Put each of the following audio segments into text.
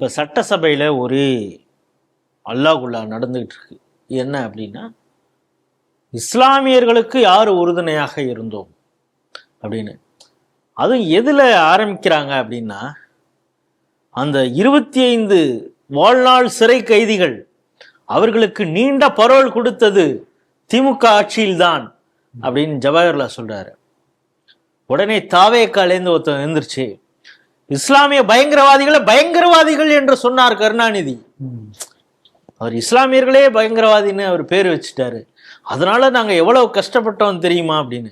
இப்போ சட்டசபையில் ஒரு அல்லாஹ்குல்லா நடந்துகிட்டு இருக்கு. என்ன அப்படின்னா, இஸ்லாமியர்களுக்கு யார் உறுதுணையாக இருந்தோம் அப்படின்னு. அதுவும் எதில் ஆரம்பிக்கிறாங்க அப்படின்னா, அந்த 25 வாழ்நாள் சிறை கைதிகள் அவர்களுக்கு நீண்ட பரோல் கொடுத்தது திமுக ஆட்சியில்தான் அப்படின்னு ஜவஹர்லால் சொல்றாரு. உடனே தாவேக்காலேருந்து ஒருத்தர் எழுந்திருச்சு, இஸ்லாமிய பயங்கரவாதிகளை பயங்கரவாதிகள் என்று சொன்னார் கருணாநிதி. அவர் இஸ்லாமியர்களே பயங்கரவாதின்னு அவர் பேர் வச்சுட்டாரு. அதனால நாங்க எவ்வளவு கஷ்டப்பட்டோம் தெரியுமா அப்படின்னு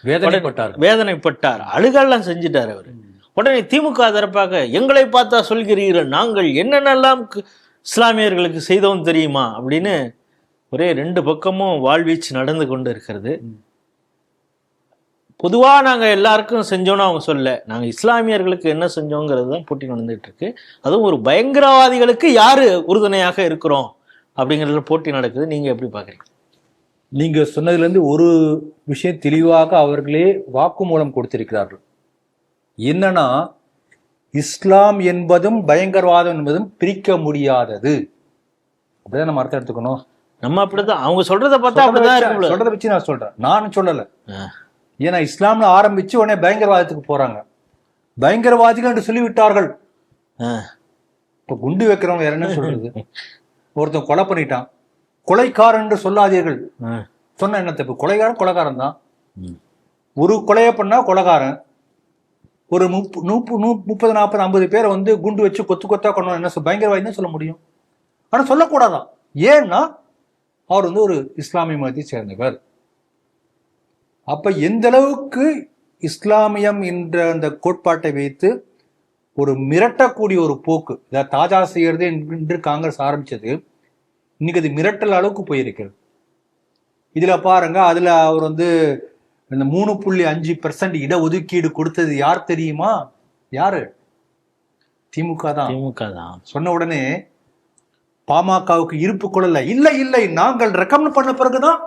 வேதனைப்பட்டார். அழுகெல்லாம் செஞ்சுட்டார் அவர். உடனே திமுக தரப்பாக, எங்களை பார்த்தா சொல்கிறீர்கள், நாங்கள் என்னென்னலாம் இஸ்லாமியர்களுக்கு செய்தோம் தெரியுமா அப்படின்னு ஒரே 2 பக்கமும் வாழ்வீச்சு நடந்து கொண்டு இருக்கிறது. பொதுவாக நாங்கள் எல்லாருக்கும் செஞ்சோன்னு அவங்க சொல்ல, நாங்கள் இஸ்லாமியர்களுக்கு என்ன செஞ்சோங்கிறது தான் போட்டி நடந்துகிட்டு இருக்கு. அதுவும் ஒரு பயங்கரவாதிகளுக்கு யாரு உறுதுணையாக இருக்கிறோம் அப்படிங்கிறதுல போட்டி நடக்குது. நீங்க எப்படி பாக்குறீங்க? நீங்க சொன்னதுலேருந்து ஒரு விஷயம் தெளிவாக அவர்களே வாக்குமூலம் கொடுத்திருக்கிறார்கள். என்னன்னா, இஸ்லாம் என்பதும் பயங்கரவாதம் என்பதும் பிரிக்க முடியாதது. அப்படிதான் நம்ம அர்த்தம் எடுத்துக்கணும். நம்ம அப்படிதான் அவங்க சொல்றதை பார்த்தா அப்படிதான் சொல்றதை வச்சு நான் சொல்றேன், நானும் சொல்லலை. ஏன்னா இஸ்லாம்ல ஆரம்பிச்சு உடனே பயங்கரவாதத்துக்கு போறாங்க. பயங்கரவாதிகள் என்று சொல்லிவிட்டார்கள். இப்ப குண்டு வைக்கிறவங்க யாருன்னு சொல்றது? ஒருத்தன் கொலை பண்ணிட்டான், கொலைக்காரன் என்று சொல்லாதீர்கள். சொன்ன என்ன தப்பு? கொலைகாரன் தான். ஒரு கொலையை பண்ணா கொலைகாரன். ஒரு 30, 40, 50 பேரை வந்து குண்டு வச்சு கொத்து கொத்தா கொண்டு என்ன பயங்கரவாதி தான் சொல்ல முடியும். ஆனா சொல்லக்கூடாதான். ஏன்னா அவர் வந்து ஒரு இஸ்லாமிய மதத்தை சேர்ந்தவர். அப்ப எந்த அளவுக்கு இஸ்லாமியம் என்ற அந்த கோட்பாட்டை வைத்து ஒரு மிரட்டக்கூடிய ஒரு போக்கு, இதாவது தாஜா செய்யறது என்று காங்கிரஸ் ஆரம்பிச்சது, இன்னைக்கு அது மிரட்டல் அளவுக்கு போயிருக்கிறது. இதுல பாருங்க, அதுல அவர் வந்து இந்த 3.5% இடஒதுக்கீடு கொடுத்தது யார் தெரியுமா? யாரு? திமுக தான். சொன்ன உடனே பாமகவுக்கு இருப்பு கொள்ளல. இல்லை நாங்கள் ரெக்கமெண்ட் பண்ண பிறகுதான்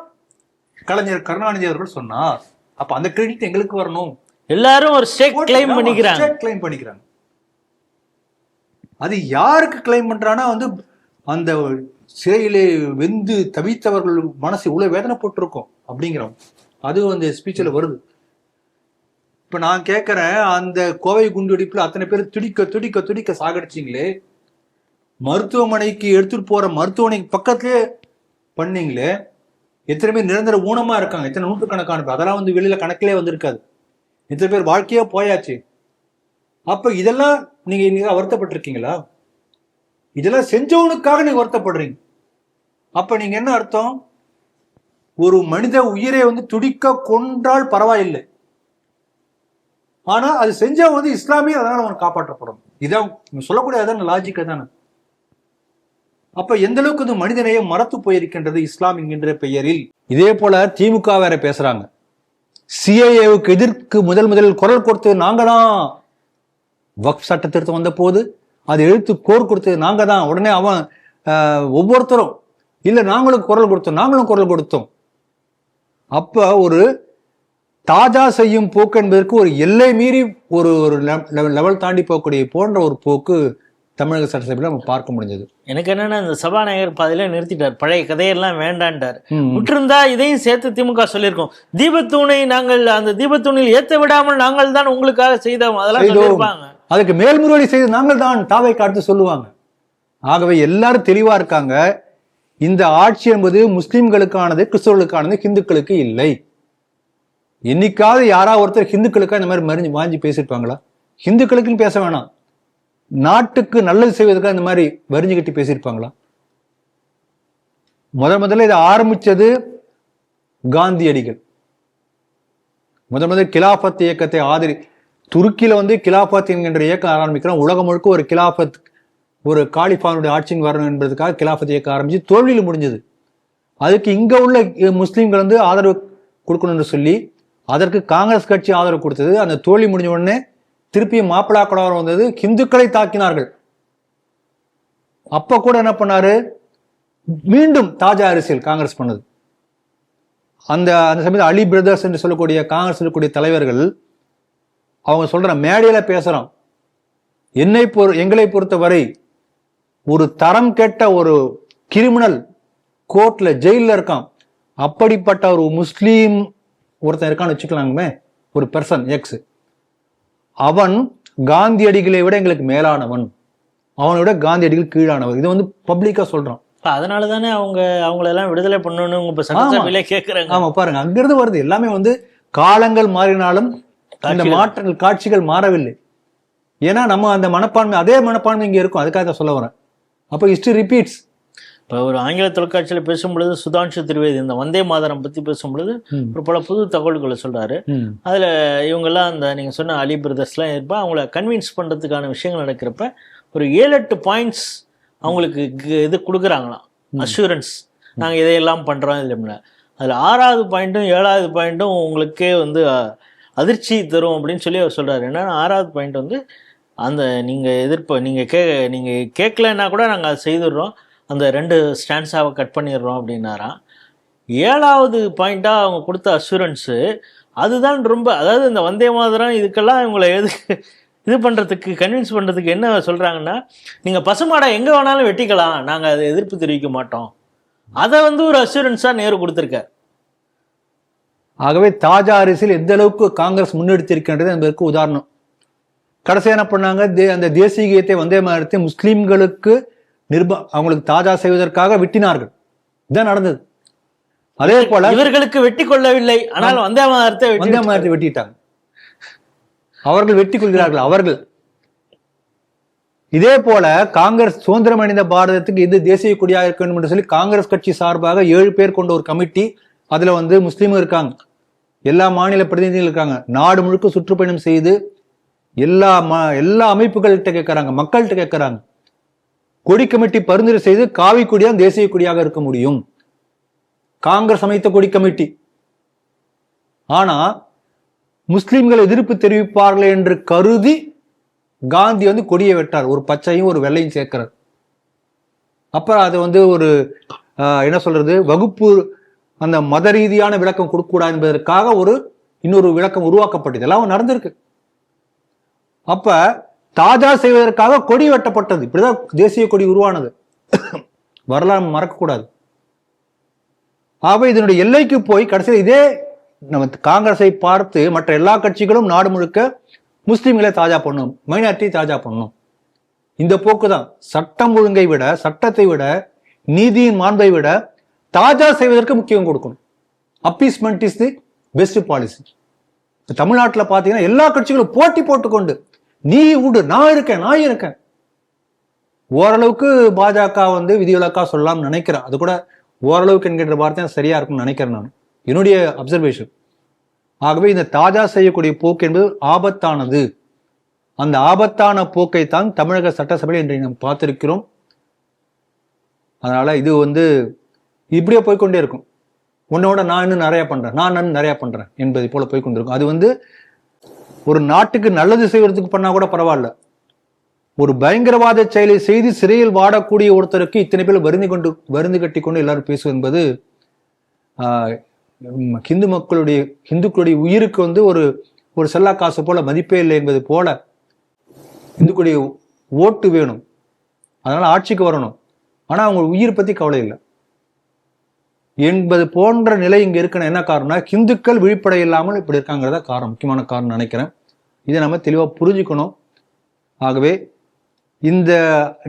கலைஞர் கருணாநிதி அவர்கள் சொன்னார். அப்ப அந்த கிரெடிட் எங்களுக்கு வரணும். எல்லாரும் ஒரு ஸ்டேக் கிளைம் பண்ணிக்கிறாங்க. அது யாருக்கு கிளைம் பண்றானா, வந்து அந்த சிறையிலே வெந்து தவித்தவர்கள் மனசு இவ்வளவு வேதனை போட்டிருக்கோம் அப்படிங்கிறோம். அது அந்த ஸ்பீச்ல வருது. இப்ப நான் கேட்கிறேன், அந்த கோவை குண்டுவெடிப்புல அத்தனை பேர் துடிக்க சாகடிச்சிங்களே, மருத்துவமனைக்கு எடுத்துட்டு போற மருத்துவமனைக்கு பக்கத்திலே பண்ணீங்களே, எத்தனை பேர் நிரந்தர ஊனமா இருக்காங்க, எத்தனை நூற்றுக்கணக்கான பேர், அதெல்லாம் வந்து வெளியில கணக்கிலே வந்திருக்காது. எத்தனை பேர் வாழ்க்கையா போயாச்சு. அப்ப இதெல்லாம் நீங்க வருத்தப்பட்டிருக்கீங்களா? இதெல்லாம் செஞ்சவனுக்காக நீங்க வருத்தப்படுறீங்க. அப்ப நீங்க என்ன அர்த்தம்? ஒரு மனித உயிரை வந்து துடிக்க கொன்றால் பரவாயில்லை, ஆனா அது செஞ்சவன் வந்து இஸ்லாமிய, அதனால அவன் காப்பாற்றப்படும். இதான் சொல்லக்கூடிய அதான் லாஜிக் தானே. அப்ப எந்த அளவுக்கு வந்து மனிதனையும் மறத்து போயிருக்கின்றது இஸ்லாம் என்கின்ற பெயரில். இதே போல திமுக வேற பேசுறாங்க. சிஏஏவுக்கு எதிர்க்கு முதலில் குரல் கொடுத்தது நாங்க தான். வக்ஃப் சட்ட திருத்தம் வந்த போது அது எழுத்து கோர் கொடுத்தது நாங்க தான். உடனே அவன் ஒவ்வொருத்தரும் இல்ல நாங்களும் குரல் கொடுத்தோம். அப்ப ஒரு தாஜா செய்யும் போக்கு என்பதற்கு ஒரு எல்லை மீறி ஒரு லெவல் தாண்டி போகக்கூடிய போன்ற ஒரு போக்கு தமிழக சட்டசபையில நம்ம பார்க்க முடிஞ்சது. எனக்கு என்னன்னா, இந்த சபாநாயகர் பாதையில நிறுத்திட்டார். பழைய கதையெல்லாம் வேண்டான்ட்டார். விட்டிருந்தா இதையும் சேர்த்து திமுக சொல்லியிருக்கோம். தீபத்தூணை நாங்கள் அந்த தீபத்தூணில் ஏற்ற விடாமல் நாங்கள் தான் உங்களுக்காக செய்தோம், அதெல்லாம் சொல்லியிருப்பாங்க. அதுக்கு மேல்முறையீடு செய்து நாங்கள் தான் தாவைக்கு அடுத்து சொல்லுவாங்க. ஆகவே எல்லாரும் தெளிவா இருக்காங்க. இந்த ஆட்சி என்பது முஸ்லிம்களுக்கானது, கிறிஸ்தவர்களுக்கானது, ஹிந்துக்களுக்கு இல்லை. என்னைக்காவது யாராவது ஒருத்தர் ஹிந்துக்களுக்கா இந்த மாதிரி வாஞ்சி பேசியிருப்பாங்களா? ஹிந்துக்களுக்குன்னு பேச வேணாம், நாட்டுக்கு நல்லது செய்வதற்காக இந்த மாதிரி வரிஞ்சு கட்டி பேசியிருப்பாங்களா? முதல்ல இதை ஆரம்பிச்சது காந்தியடிகள். முதல் கிலாபத் இயக்கத்தை துருக்கியில வந்து கிலாபத் என்கின்ற இயக்கம் ஆரம்பிக்கிறோம். உலகம் முழுக்க ஒரு கிலாபத், ஒரு காலிஃபானுடைய ஆட்சிக்கு வரணும் என்பதற்காக கிலாபத் இயக்கம் ஆரம்பிச்சு தோல்வியில் முடிஞ்சது. அதுக்கு இங்க உள்ள முஸ்லீம்கள் வந்து ஆதரவு கொடுக்கணும்னு சொல்லி அதற்கு காங்கிரஸ் கட்சி ஆதரவு கொடுத்தது. அந்த தோல்வி முடிஞ்ச உடனே திருப்பியும் மாப்பிளா கலவரம் வந்தது, ஹிந்துக்களை தாக்கினார்கள். அப்ப கூட என்ன பண்ணாரு, மீண்டும் தாஜா அரசியல் காங்கிரஸ் பண்ணது. அந்த சமயத்தில் அலி பிரதர்ஸ் என்று சொல்லக்கூடிய காங்கிரஸ் சொல்லக்கூடிய தலைவர்கள் அவங்க சொல்ற மேடையில பேசுறோம், எங்களை பொறுத்தவரை ஒரு தரம் கெட்ட ஒரு கிரிமினல் கோர்ட்ல ஜெயில இருக்கான். அப்படிப்பட்ட ஒரு முஸ்லீம் ஒருத்தன் இருக்கான்னு வச்சுக்கலாமே, ஒரு பெர்சன் எக்ஸ், அவன் காந்தியடிகளை விட எங்களுக்கு மேலானவன், அவனை விட காந்தியடிகள் கீழானவர். இதை வந்து பப்ளிக்கா சொல்றான். அதனாலதானே அவங்களெல்லாம் விடுதலை பண்ணணும் இப்ப சட்டசபையில கேக்குறாங்க. ஆமா பாருங்க, அங்கிருந்து வருது எல்லாமே. வந்து காலங்கள் மாறினாலும் அந்த மாற்றங்கள் காட்சிகள் மாறவில்லை. ஏன்னா நம்ம அந்த மனப்பான்மை, அதே மனப்பான்மை இங்க இருக்கும். அதுக்காக சொல்ல வரேன். அப்ப ஹிஸ்டரி ரிப்பீட்ஸ். இப்போ ஒரு ஆங்கில தொலைக்காட்சியில பேசும்பொழுது சுதான்ஷு திரிவேதி இந்த வந்தே மாதரம் பத்தி பேசும்பொழுது ஒரு பல புது தகவல்களை சொல்றாரு. அதுல இவங்கெல்லாம் அந்த நீங்க சொன்ன அலி பிரதர்ஸ்லாம் இருப்பா, அவங்கள கன்வின்ஸ் பண்றதுக்கான விஷயங்கள் நடக்கிறப்ப ஒரு 7-8 பாயிண்ட்ஸ் அவங்களுக்கு இது கொடுக்குறாங்களாம், அஷூரன்ஸ், நாங்கள் இதையெல்லாம் பண்ணுறோம் இல்லைங்களா. அதில் 6வது பாயிண்ட்டும் 7வது பாயிண்ட்டும் உங்களுக்கே வந்து அதிர்ச்சி தரும் அப்படின்னு சொல்லி அவர் சொல்கிறார். என்னன்னா 6வது பாயிண்ட் வந்து அந்த நீங்கள் கேட்கலன்னா கூட நாங்கள் அதை செய்துடுறோம், அந்த 2 ஸ்டான்ஸாவை கட் பண்ணிடுறோம் அப்படின்னாராம். 7வது பாயிண்ட்டாக அவங்க கொடுத்த அஷூரன்ஸு அதுதான் ரொம்ப, அதாவது இந்த வந்தே மாதரம் இதுக்கெல்லாம் இவங்களை இது பண்ணுறதுக்கு கன்வின்ஸ் பண்ணுறதுக்கு என்ன சொல்கிறாங்கன்னா, நீங்கள் பசுமாடை எங்கே வேணாலும் வெட்டிக்கலாம், நாங்கள் அதை எதிர்ப்பு தெரிவிக்க மாட்டோம். அதை வந்து ஒரு அஷூரன்ஸாக நேரு கொடுத்துருக்கார். ஆகவே தாஜா அரசியல் எந்த அளவுக்கு காங்கிரஸ் முன்னெடுத்திருக்கின்றது என்பதற்கு உதாரணம். கடைசி என்ன பண்ணாங்க, அந்த தேசிய கீதத்தை வந்தே மாதரத்தை முஸ்லீம்களுக்கு அவங்களுக்கு தாஜா செய்வதற்காக வெட்டினார்கள். இதுதான் நடந்தது. அதே போல இவர்களுக்கு வெட்டி கொள்ளவில்லை, ஆனால் வந்தே மாதரத்தை வெட்டிட்டாங்க. அவர்கள் வெட்டி கொள்கிறார்கள் அவர்கள். இதே போல காங்கிரஸ் சுதந்திரம் அடைந்த பாரதத்துக்கு இது தேசிய கொடியாக இருக்க வேண்டும் என்று சொல்லி காங்கிரஸ் கட்சி சார்பாக 7 பேர் கொண்ட ஒரு கமிட்டி, அதுல வந்து முஸ்லீமும் இருக்காங்க, எல்லா மாநில பிரதிநிதிகள் இருக்காங்க, நாடு முழுக்க சுற்றுப்பயணம் செய்து எல்லா அமைப்புகள்கிட்ட கேட்கறாங்க, மக்கள்கிட்ட கேட்கறாங்க. கொடி கமிட்டி பரிந்துரை செய்து காவி கொடிதான் தேசிய கொடியாக இருக்க முடியும், காங்கிரஸ் அமைத்த கொடி கமிட்டி. ஆனா முஸ்லிம்கள் எதிர்ப்பு தெரிவிப்பார்கள் என்று கருதி காந்தி வந்து கொடியை வெட்டார், ஒரு பச்சையும் ஒரு வெள்ளையும் சேர்க்கிறார். அப்புறம் அது வந்து ஒரு என்ன சொல்றது, வகுப்பு அந்த மத ரீதியான விளக்கம் கொடுக்கக்கூடாது என்பதற்காக இன்னொரு விளக்கம் உருவாக்கப்பட்டது. எல்லாம் நடந்திருக்கு. அப்ப தாஜா செய்வதற்காக கொடி வெட்டப்பட்டது. இப்படிதான் தேசிய கொடி உருவானது. வரலாறு மறக்கக்கூடாது. ஆகவே இதனுடைய எல்லைக்கு போய் கடைசியில் இதே நம்ம காங்கிரஸை பார்த்து மற்ற எல்லா கட்சிகளும் நாடு முழுக்க முஸ்லிம்களை தாஜா பண்ணணும், மைனாரிட்டி தாஜா பண்ணணும். இந்த போக்கு தான். சட்டம் ஒழுங்கை விட, சட்டத்தை விட, நீதியின் மாண்பை விட தாஜா செய்வதற்கு முக்கியம் கொடுக்கணும். Appeasement is the best policy. தமிழ்நாட்டில் பார்த்தீங்கன்னா எல்லா கட்சிகளும் போட்டி போட்டுக்கொண்டு நீ விடு, நான் இருக்கேன். ஓரளவுக்கு பாஜக வந்து விதிவிலக்கா சொல்லலாம்னு நினைக்கிறேன். அது கூட ஓரளவுக்கு என்கின்ற வார்த்தை சரியா இருக்கும்னு நினைக்கிறேன் நான், என்னுடைய அப்சர்வேஷன். ஆகவே இந்த தாஜா செய்யக்கூடிய போக்கு என்பது ஆபத்தானது. அந்த ஆபத்தான போக்கை தான் தமிழக சட்டசபையில் இன்றைய நாம் பார்த்திருக்கிறோம். அதனால இது வந்து இப்படியே போய்கொண்டே இருக்கும். உன்னோட நான் இன்னும் நிறைய பண்றேன் என்பதை போல போய்கொண்டிருக்கும். அது வந்து ஒரு நாட்டுக்கு நல்லது செய்வதற்கு பண்ணா கூட பரவாயில்ல, ஒரு பயங்கரவாத செயலை செய்து சிறையில் வாடக்கூடிய ஒருத்தருக்கு இத்தனை பேர் வருந்து கட்டி கொண்டு எல்லாரும் பேசுவது என்பது இந்துக்களுடைய உயிருக்கு வந்து ஒரு செல்லா காசு போல மதிப்பே இல்லை என்பது போல, இந்துக்களுடைய ஓட்டு வேணும், அதனால ஆட்சிக்கு வரணும், ஆனா அவங்க உயிர் பத்தி கவலை இல்லை என்பது போன்ற நிலை இங்க இருக்கணும். என்ன காரணம்னா இந்துக்கள் விழிப்படை இல்லாமல் இப்படி இருக்காங்கிறத காரணம், முக்கியமான காரணம் நினைக்கிறேன். இதை நம்ம தெளிவா புரிஞ்சுக்கணும். ஆகவே இந்த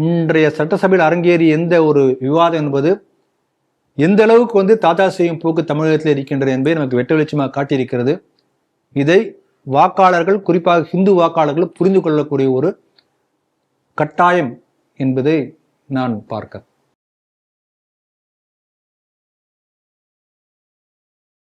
இன்றைய சட்டசபையில் அரங்கேறிய எந்த ஒரு விவாதம் என்பது எந்த அளவுக்கு வந்து தாத்தா செய்யும் போக்கு தமிழகத்தில் இருக்கின்றது என்பதை நமக்கு வெட்ட வெளிச்சமாக காட்டியிருக்கிறது. இதை வாக்காளர்கள், குறிப்பாக ஹிந்து வாக்காளர்கள் புரிந்து கொள்ளக்கூடிய ஒரு கட்டாயம் என்பதை நான் பார்க்கிறேன்.